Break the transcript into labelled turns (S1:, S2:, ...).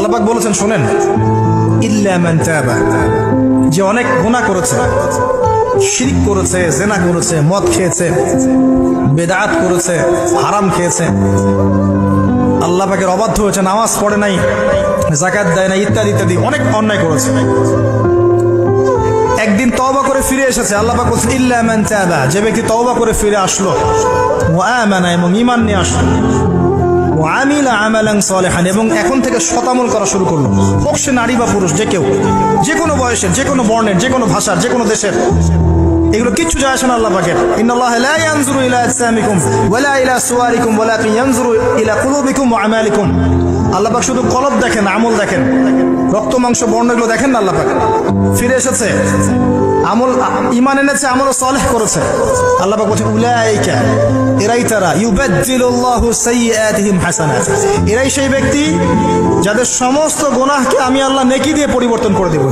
S1: আল্লাহ পাক বলেছেন শুনেন, ইল্লা মান তাবা, যে অনেক গুনাহ করেছে, শিরক করেছে, জিনা করেছে, মদ খেয়েছে, বেদাত করেছে, হারাম খেয়েছে, আল্লাহ পাকের অবাধ্য হয়েছে, নামাজ পড়ে নাই, যাকাত দেয় না, ইত্যাদি ইত্যাদি অনেক অন্যায় করেছে, একদিন তওবা করে ফিরে এসেছে। আল্লাহ পাক বলেছেন ইল্লা মান তাবা, যে ব্যক্তি তওবা করে ফিরে আসলো, ওয়া আমানা, এবং ঈমান নিয়ে আসলো, ওয়া আমিলা আমালান সালিহান, এবং এখন থেকে সৎ আমল করা শুরু করলো, হোক সে নারী বা পুরুষ, যে কেউ, যে কোনো বয়সের, যে কোনো বর্ণের, যে কোনো ভাষার, যে কোনো দেশের, এগুলো কিচ্ছু যায় আসে না আল্লাহ পাকের। ইন্নাল্লাহা লা ইয়ানজুরু ইলা আজসামিকুম ওয়ালা ইলা সুওয়ারিকুম ওয়ালাকিন ইয়ানজুরু ইলা কুলুবিকুম ওয়া আমালিকুম। আল্লাহ পাক শুধু কলব দেখেন, আমল দেখেন, রক্ত মাংস বর্ণ এগুলো দেখেন না। আল্লাহ পাক ফিরে এসেছে, আমল ঈমান এনেছে, আমল সালেহ করেছে। আল্লাহ পাক বলেন উলাইকা, এরাই তারা, ইউবাদদিলুল্লাহু সাইয়্যাতিহিম হাসানাত, এরাই সেই ব্যক্তি যাদের সমস্ত গুনাহকে আমি আল্লাহ নেকি দিয়ে পরিবর্তন করে দেব।